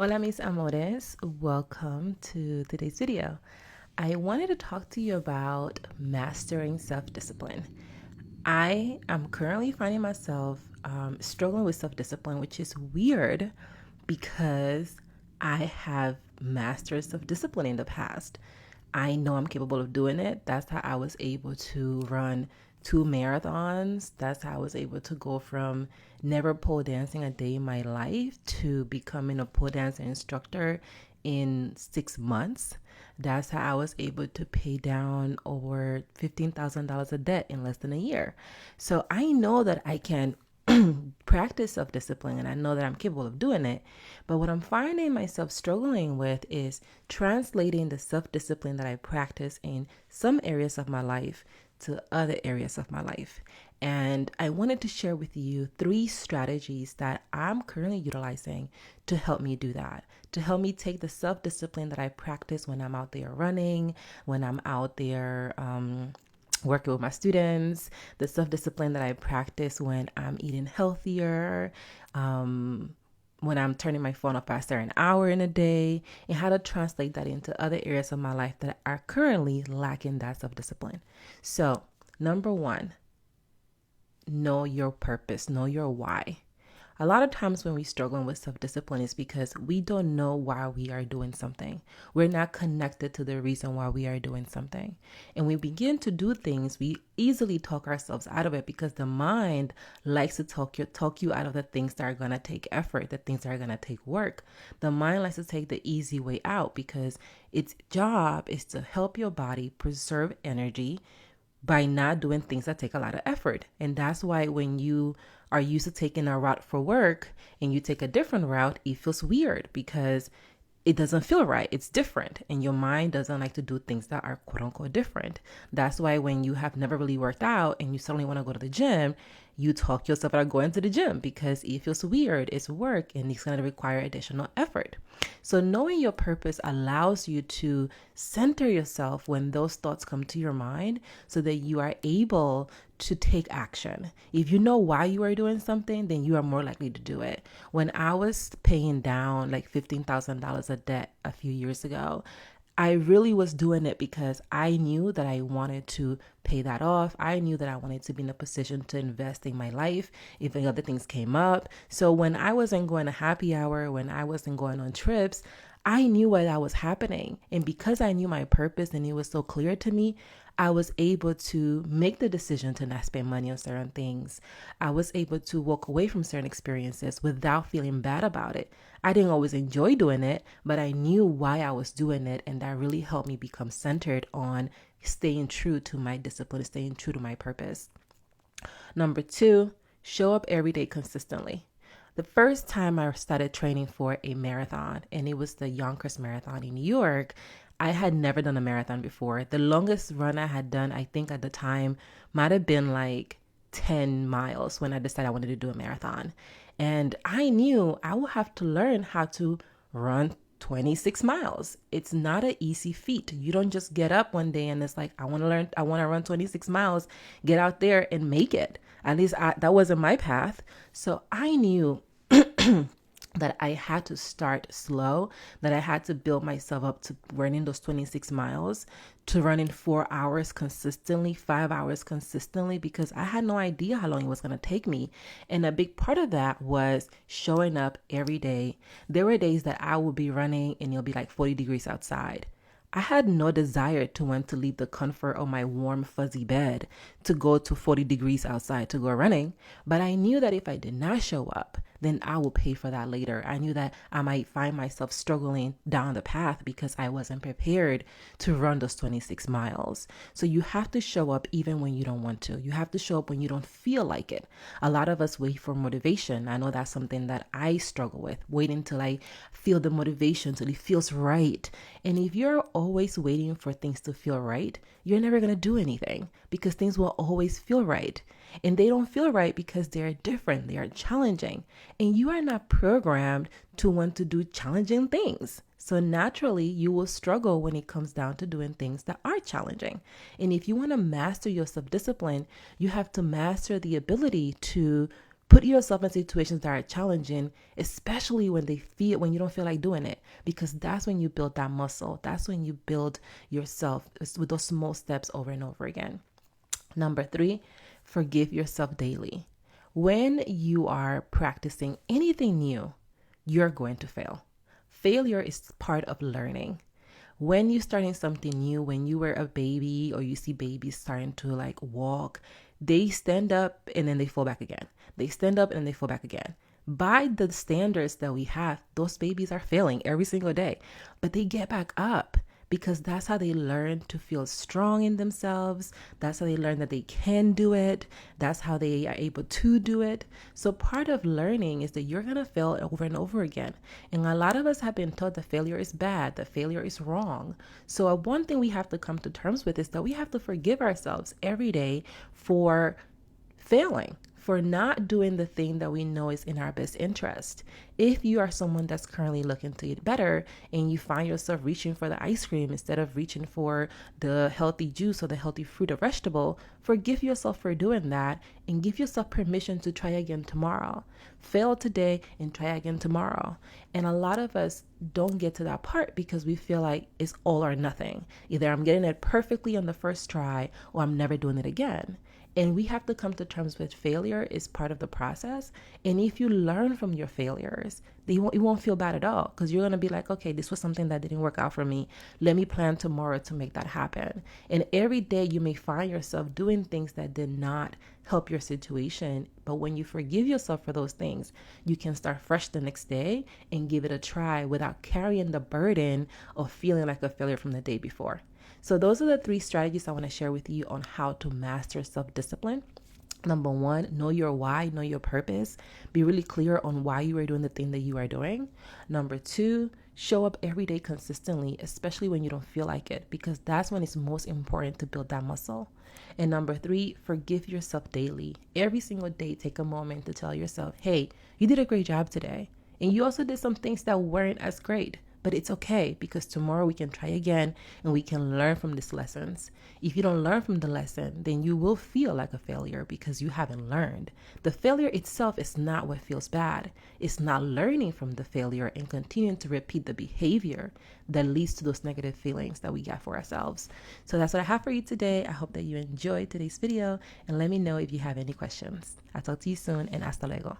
Hola mis amores, welcome to today's video. I wanted to talk to you about mastering self-discipline. I am currently finding myself struggling with self-discipline, which is weird because I have mastered self-discipline in the past. I know I'm capable of doing it. That's how I was able to run 2 marathons. That's how I was able to go from never pole dancing a day in my life to becoming a pole dancing instructor in 6 months. That's how I was able to pay down over $15,000 of debt in less than a year. So I know that I can practice self discipline and I know that I'm capable of doing it. But what I'm finding myself struggling with is translating the self discipline that I practice in some areas of my life to other areas of my life. And I wanted to share with you 3 strategies that I'm currently utilizing to help me do that, to help me take the self discipline that I practice when I'm out there running, when I'm out there working with my students, the self-discipline that I practice when I'm eating healthier, when I'm turning my phone off after an hour in a day, and how to translate that into other areas of my life that are currently lacking that self-discipline. So, number one, know your purpose, know your why. A lot of times when we struggle with self-discipline is because we don't know why we are doing something. We're not connected to the reason why we are doing something. And we begin to do things, we easily talk ourselves out of it because the mind likes to talk you out of the things that are going to take effort, the things that are going to take work. The mind likes to take the easy way out because its job is to help your body preserve energy by not doing things that take a lot of effort. And that's why when you are used to taking a route for work and you take a different route, it feels weird because it doesn't feel right. It's different. And your mind doesn't like to do things that are quote unquote different. That's why when you have never really worked out and you suddenly want to go to the gym, you talk yourself out of going to the gym because it feels weird. It's work and it's going to require additional effort. So knowing your purpose allows you to center yourself when those thoughts come to your mind so that you are able to take action. If you know why you are doing something, then you are more likely to do it. When I was paying down like $15,000 of debt a few years ago, I really was doing it because I knew that I wanted to pay that off. I knew that I wanted to be in a position to invest in my life if any other things came up. So when I wasn't going to happy hour, when I wasn't going on trips, I knew why that was happening. And because I knew my purpose and it was so clear to me, I was able to make the decision to not spend money on certain things. I was able to walk away from certain experiences without feeling bad about it. I didn't always enjoy doing it, but I knew why I was doing it. And that really helped me become centered on staying true to my discipline, staying true to my purpose. Number 2, show up every day consistently. The first time I started training for a marathon, and it was the Yonkers Marathon in New York, I had never done a marathon before. The longest run I had done, I think at the time, might have been like 10 miles when I decided I wanted to do a marathon. And I knew I would have to learn how to run 26 miles. It's not an easy feat. You don't just get up one day and it's like, I want to run 26 miles, get out there and make it. At least that wasn't my path. So I knew that I had to start slow, that I had to build myself up to running those 26 miles, to running 4 hours consistently, 5 hours consistently, because I had no idea how long it was going to take me. And a big part of that was showing up every day. There were days that I would be running and it'll be like 40 degrees outside. I had no desire to want to leave the comfort of my warm, fuzzy bed to go to 40 degrees outside to go running. But I knew that if I did not show up, then I will pay for that later. I knew that I might find myself struggling down the path because I wasn't prepared to run those 26 miles. So you have to show up even when you don't want to. You have to show up when you don't feel like it. A lot of us wait for motivation. I know that's something that I struggle with, waiting till I feel the motivation, till it feels right. And if you're always waiting for things to feel right, you're never going to do anything because things will always feel right. And they don't feel right because they're different, they are challenging. And you are not programmed to want to do challenging things. So naturally, you will struggle when it comes down to doing things that are challenging. And if you want to master your self-discipline, you have to master the ability to Put yourself in situations that are challenging, especially when you don't feel like doing it, because that's when you build that muscle. That's when you build yourself with those small steps over and over again. Number 3, forgive yourself daily. When you are practicing anything new, you're going to fail. Failure is part of learning. When you're starting something new, when you were a baby or you see babies starting to like walk, they stand up and then they fall back again. They stand up and they fall back again. By the standards that we have, those babies are failing every single day, but they get back up because that's how they learn to feel strong in themselves. That's how they learn that they can do it. That's how they are able to do it. So part of learning is that you're going to fail over and over again. And a lot of us have been taught that failure is bad, that failure is wrong. So one thing we have to come to terms with is that we have to forgive ourselves every day for failing, for not doing the thing that we know is in our best interest. If you are someone that's currently looking to eat better and you find yourself reaching for the ice cream instead of reaching for the healthy juice or the healthy fruit or vegetable, forgive yourself for doing that and give yourself permission to try again tomorrow. Fail today and try again tomorrow. And a lot of us don't get to that part because we feel like it's all or nothing. Either I'm getting it perfectly on the first try or I'm never doing it again. And we have to come to terms with failure is part of the process. And if you learn from your failures, you won't feel bad at all, because you're going to be like, okay, this was something that didn't work out for me. Let me plan tomorrow to make that happen. And every day you may find yourself doing things that did not help your situation. But when you forgive yourself for those things, you can start fresh the next day and give it a try without carrying the burden of feeling like a failure from the day before. So those are the 3 strategies I want to share with you on how to master self-discipline. Number 1, know your why, know your purpose. Be really clear on why you are doing the thing that you are doing. Number 2, show up every day consistently, especially when you don't feel like it, because that's when it's most important to build that muscle. And number 3, forgive yourself daily. Every single day, take a moment to tell yourself, hey, you did a great job today. And you also did some things that weren't as great. But it's okay, because tomorrow we can try again and we can learn from these lessons. If you don't learn from the lesson, then you will feel like a failure because you haven't learned. The failure itself is not what feels bad. It's not learning from the failure and continuing to repeat the behavior that leads to those negative feelings that we get for ourselves. So that's what I have for you today. I hope that you enjoyed today's video, and let me know if you have any questions. I'll talk to you soon, and hasta luego.